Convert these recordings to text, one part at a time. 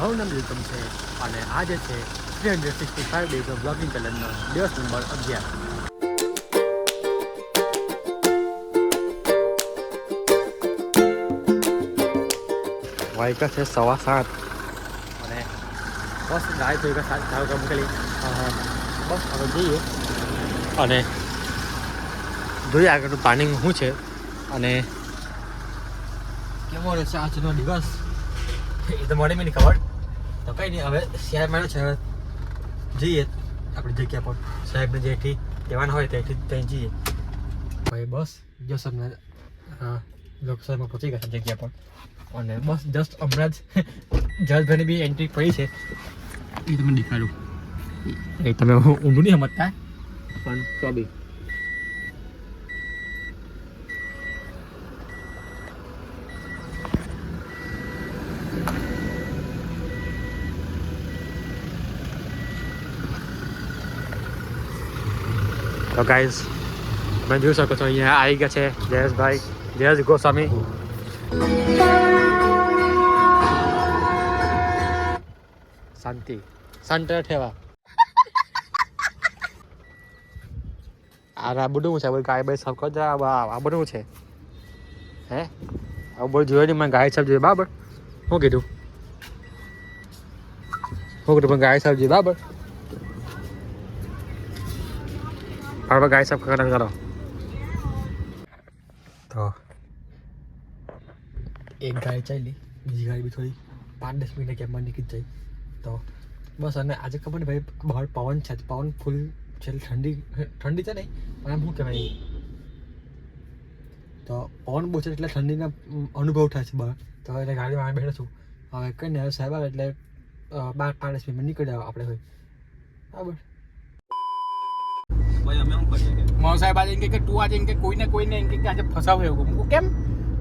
મારું નામ યુતમ છે અને આજે છે 365 ડેઝ ઓફ બ્લોગિંગ ચેલેન્જનો દિવસ નંબર 11. વાયકા છે 7:15 અને બસ ગાય તો 7 મૂકેલી બસ હવે જઈએ અને જોઈએ આગળનું પ્લાનિંગ શું છે અને કેવો રહેશે આજનો દિવસ એ તો મળે મને ખબર તો કંઈ નહીં. હવે શહેર મળ્યો છે, હવે જઈએ આપણી જગ્યા પર સાહેબને જેથી કહેવાના હોય ત્યાંથી ત્યાં જઈએ. ભાઈ બસ જસ્ટ અમને લોકસભામાં પહોંચી ગયા જગ્યા પર અને બસ જસ્ટ હમણાં જ જજભાઈની બી એન્ટ્રી પડી છે એ તમને દેખાડું. એ તમે ઊંધું નહીં સમજતા પણ તો બી તો ગાઈઝ તમે જોઈ શકો છો અહીંયા આવી ગયા છે જયેશભાઈ, જયેશ ગોસ્વામી. શાંતિ શાંત ઠેવા. આ બધું છે ગાય બાય સાફ કરજો. આ બધું છે હે આવું બધું જોયું નહીં. મને ગાય સાફ જોઈએ બરાબર. શું કીધું પણ ગાય સાફ જોઈએ બરાબર. હવે ગાય સાફ કરો તો એક ગાય ચાલી, બીજી ગાય બી થોડી 5-10 મિનિટ કેમ્પમાં નીકળી જાય. તો બસ અને આજે ખબર નહીં ભાઈ બહાર પવન છે, પવન ફૂલ છે, ઠંડી છે નહીં પણ આમ શું કહેવાય તો પવન બહુ છે એટલે ઠંડીનો અનુભવ થાય છે બહાર. તો એટલે ગાડીમાં બેઠો છું. હવે કંઈ નહીં, હવે સાહેબ આવે એટલે 5-10 મિનિટમાં નીકળી જાવ આપણે હોય બરાબર. મારો સાહેબ આજે એમ કે તું આજે એમ કે કોઈને એમ કે આજે ફસાવે એવું. હું કેમ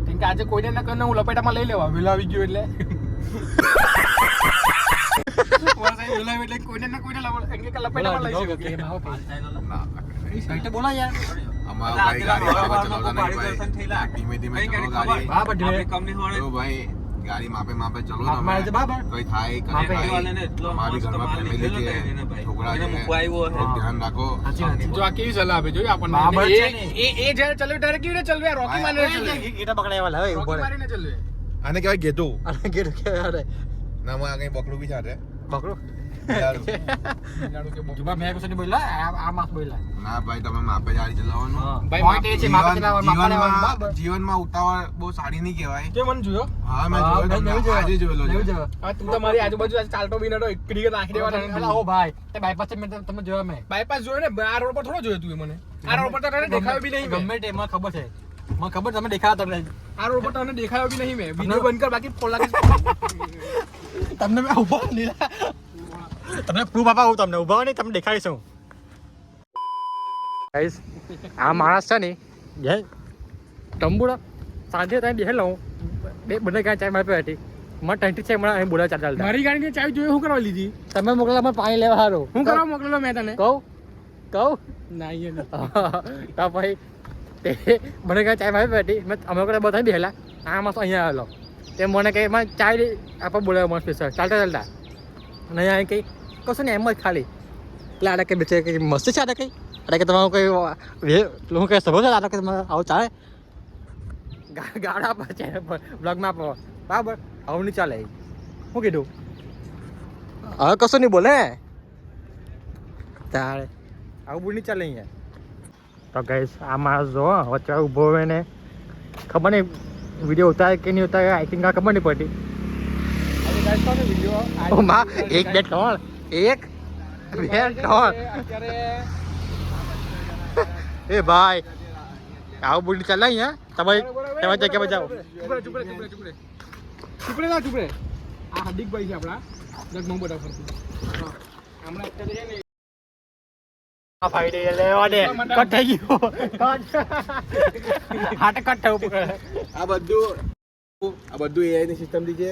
કેમ કે આજે કોઈને ના કરીને હું લપેટામાં લઈ લેવા વેલા આવી ગયો એટલે મારો સાહેબ વેલા એટલે કોઈને ના કોઈને એમ કે લપેટામાં લઈ શકે. સાઈડ બોલા યાર અમારા ભાઈ ગાડી બરાબર ચલાવતા નહીં ભાઈ, ધીમે ધીમે ચલો ગાડી. બરાબર ભાઈ ગાડી માપે ચલો ને મારે છે બરાબર. કોઈ થાય અમારી ઘરમાં ફેમિલી છે, છોકરા છે, ધ્યાન રાખો. જો આ કેવી સલાહ આપે જોઈ આપણને. એ જ્યારે ચલવે ત્યારે કેવી રીતે ચલવે? રોકી મારીને ચલવે. ગીટા પકડાયેલા હવે રોકી મારીને ચલવે. આને કહેવાય ગેટો અને ગીટ કે ના માં કઈ બકરું બી સાથે બકરો જુબા મેં કશું નહીં બોલ્યા, આ માસ બોલ્યા. ના ભાઈ તમે માપે ગાડી ચલાવવાનું. ભાઈ માપે છે, માપે ચલાવવાનું, માપે લેવાનું બરાબર. જીવનમાં ઉતાવળ બહુ સારી નહીં કહેવાય. તે મને જોયો? હા મેં જોયો, આજે જોયેલો છે. હા તું તો મારી આજુબાજુ ચાલતો બી નતો, એક ક્રિકેટ નાખી દેવાના. ઓ ભાઈ તે બાયપાસ મેં તમને જોયા મેં બાયપાસ જોયો ને, આ રોડ પર થોડો જોયો તું મને. આ રોડ પર તો તને દેખાયો બી નહીં. ગમે તે મને ખબર છે, મને ખબર તમે દેખાતા તમને. આ રોડ પર તને દેખાયો બી નહીં મેં. વિડિયો બંધ કર બાકી ફોન લાગે. તમને મેં ઉભા નહીં તમને પ્રૂફ આપા હું તમને ઉભા નહીં તમને દેખાડીશું. ગાઈસ આ માણસ છે ને જે તંબુડા સાંજે ત્યાં બેસે લઉં બંને કાંઈ ચાય મારી હતી મને ટેન્ટી છે મને અહીં બોલા ચાલતા મારી ગાડીની ચાવી જોઈએ શું કરવા લીધી? તમે મોકલા મને પાણી લેવા સારું શું કરવા મોકલેલો મેં તને? કહું ના તો ભાઈ તે મને કાંઈ ચાય મારી હતી મેં અમે લોકો બધા બેસેલા આ માણસ અહીંયા આવેલો તે મને કંઈ એમાં ચાય આપણે બોલાવ્યો મને સ્પેશિયલ ચાલતા અને અહીંયા કંઈ કશું ને એમ જ ખાલી એટલે આડા કંઈ બેસે કંઈ મસ્ત છે આડા કંઈ કે તમારું કંઈ હું કંઈ સભો છે આડા કે તમારે આવું ચાલે ગાડા પર છે બ્લોગમાં આપો બરાબર આવું નહીં ચાલે. શું કીધું હવે કશું નહીં બોલે તારે આવું બહુ નહીં ચાલે અહીંયા. તો ગાઈસ આ માણસ જો વચ્ચે ઊભો હોય ને ખબર નહીં વિડીયો ઉતારે કે નહીં ઉતારે આઈ થિંક આ ખબર નહીં પડતી. ઓ માં 1 2 3 1 2 3 એ ભાઈ આવું બોલી ચાલે અહીંયા તમારી જગ્યા પર જાઓ. ચૂપડે આ હાર્દિકભાઈ છે આપણા જગમગ બધા ફરતું હમણાં અત્યારે છે ને આ ફાઈડ લેવા દે કટ થઈ ગયો હાટ કટ થવું આ બધું AI ની સિસ્ટમ થી છે.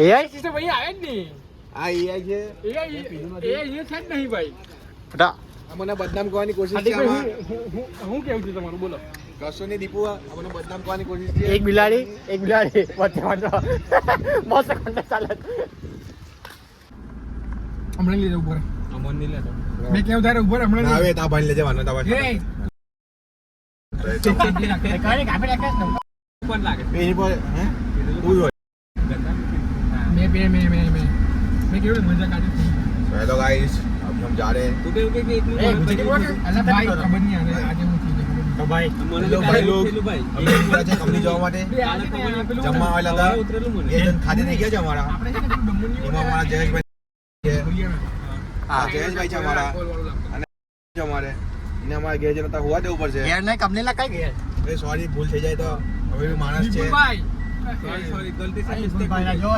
AI સિસ્ટમ અહીં આવે જ નહીં. આ AI છે, AI છે જ નહીં ભાઈ. બેટા મને બદનામ કરવાની કોશિશ છે. હું કેવું છું તમારું બોલો. કશું નહીં દીપુ આપણને બદનામ કરવાની કોશિશ છે એક બિલાડી વચ્ચે વાંચો મસ્ત કોન્ટેક્ટ ચાલે હમણાં લીધે ઉપર અમન નહીં લેતો મેં કેવું તારે ઉપર હમણાં ના આવે તા ભાઈ લેજે વાના તા ભાઈ પણ લાગે એની પર હે કોઈ હોય મેં કેવું મજા કાઢી હેલો ગાઈસ અભી હમ જા રહે हैं તું કેવું કે એટલું અલા ભાઈ ખબર નહીં આવે આજે હું ચીજ તો ભાઈ હેલો ભાઈ લોગ અમે પૂરા છે કંપની જવા માટે જમવા આવેલા હતા એ જણ ખાતે થઈ ગયા છે અમારા આપણે છે ને ડમણી એમાં અમારા જયેશભાઈ છે હા જયેશભાઈ છે અમારા અને છે અમારે એને અમારા ઘેર જતા હોવા દેવું પડશે ઘેર નહીં કંપની લા કઈ ગયા એ સોરી ભૂલ થઈ જાય તો હવે બી માણસ છે ભાઈ સોરી ગલતી સે મિસ્ટેક ભાઈ જો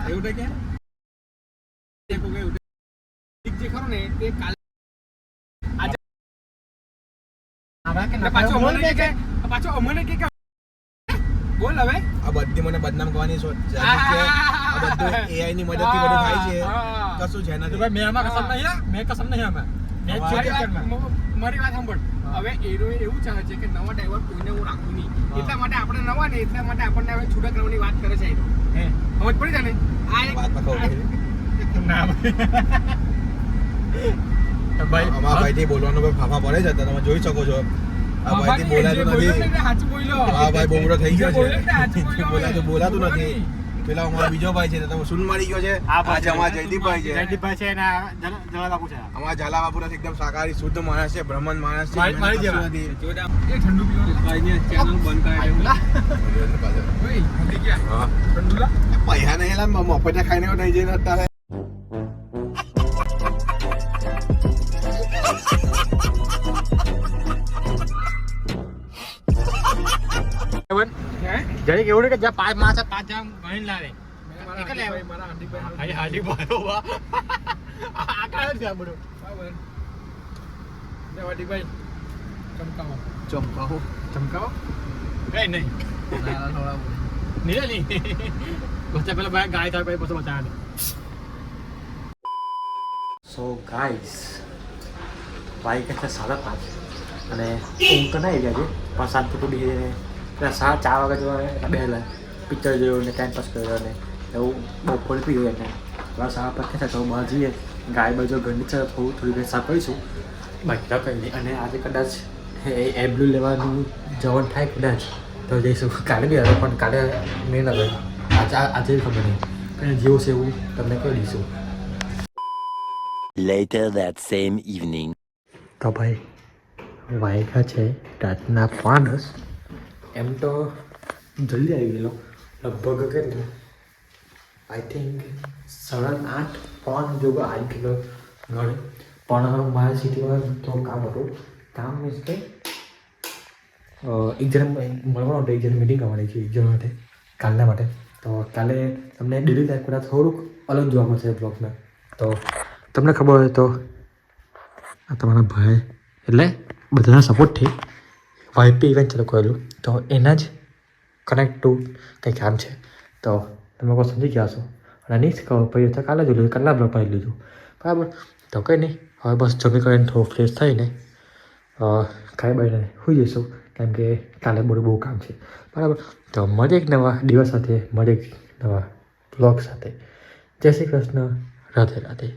એવું કે જે ખરો ને તે કાલે આજે આવા કે પાછો અમને કે બોલ હવે આ બધી મને બદનામ કરવાની સોચ છે આ બધું AI ની મદદથી બધું થાય છે કશું છે તો નથી ભાઈ મેં આમાં કસમ નહીં હા મેં કસમ નહીં આમાં મેં મારી વાત સાંભળ હવે એનો એવું ચાહે છે કે નવા ડ્રાઈવર કોઈને હું રાખું નહીં એટલા માટે આપણે નવા ને એટલા માટે આપણને હવે છૂટા કરવાની વાત કરે છે હે સમજ પડી જાય ને આ એક વાતમાં કહું ના ભાઈ અમારા ભાઈથી બોલવાનો ભાઈ ફાફા પડે છે તો તમે જોઈ શકો છો આ ભાઈથી બોલાતું નથી સાચું બોલ્યો આ ભાઈ બહુરો થઈ ગયો જે બોલ્યો ને સાચું છે બોલ્યો. બોલાતું નથી પેલા અમારો બીજો ભાઈ છે તમે સુન મારી ગયો છે આજે અમારા જયદીપભાઈ છે જયદીપભાઈ છે ને જલા બાપુ છે અમારા ઝાલા બાપુના એકદમ શાકાહારી શુદ્ધ માણસ છે બ્રાહ્મણ માણસ છે મારી જેવા. નથી. એ ઠંડુ પીવાનું ભાઈને ચેનલ બંધ કરાવી ઓય ઠંડી ગયા હા ઠંડુ લા પૈસા નહીં લા મફતે ખાઈને નહીં જઈને અત્યારે હે જરી કેવું કે જ્યાં પાંચ માસ પાંચ જામ ગણી લાવે મારા હાર્દિકભાઈ હાજી હાજી ભાઈ આ કાળ છે બધું બરાબર જય હાર્દિકભાઈ ચમકાવો ચમકાવો કઈ નહીં નીરલી બચ્ચા પેલા ભાઈ ગાય થાય પછી બચાવે સો ગાઈસ ભાઈ કે છે 5:30 અને ઊંઘ તો ના આવી ગયા છે પણ શાંતિ તો બેસી ને પેલા 4 વાગે જેવા બેહેલા પિક્ચર જોયું ને ટાઈમ પાસ કર્યો ને એવું બપોરે પી ગયો ને બસ આ પર કે તો બહાર જઈએ ગાય બાજુ ઘરની છે થોડી ઘણી સાફ કરીશું બાકી તો કંઈ નહીં અને આજે કદાચ એબ્લુ લેવાનું જવાનું થાય કદાચ તો જઈશું કાલે બી આવે પણ કાલે મેં ના ગયું આજે ખબર નહીં અને જેવું છે એવું તમને કહી દઈશું Later that same evening. તો ભાઈ વાયગા છે રાતના 5:30 એમ તો જલ્દી આવી ગયેલો લગભગ કેટલું આઈ થિંક 8:30 પોણ જેવું આવી ગયેલો ઘરે પણ મારા સિટીમાં તો કામ હતું કામ મીન્સ કે એક જણ મળવાનું હતું એક જણ મિટિંગ કરવાની છે એક જણ માટે કાલના માટે તો કાલે તમને ડેલી લાઈફ કરતાં થોડુંક અલગ જોવા મળશે બ્લોગમાં તો તમને ખબર હોય તો આ તમારા ભાઈ એટલે બધાના સપોર્ટથી વાયપી ઇવેન્ટ ચાલુ કરેલું તો એના જ કનેક્ટ ટુ કંઈ કામ છે તો તમે લોકો સમજી ગયા છો અને નહીં જ ખબર પડી તો કાલે જોઈ લીધું કાલના બ્લોગ પાડી લીધું બરાબર તો કંઈ નહીં હવે બસ જમી કરીને થોડું ફ્રેશ થઈને ખાઈ બાઈને સુઈ જઈશું કેમ કે કાલે બહુ કામ છે બરાબર તો મળીએ એક નવા દિવસ સાથે મળીએ એક નવા બ્લોગ સાથે જય શ્રી કૃષ્ણ રાધે રાધે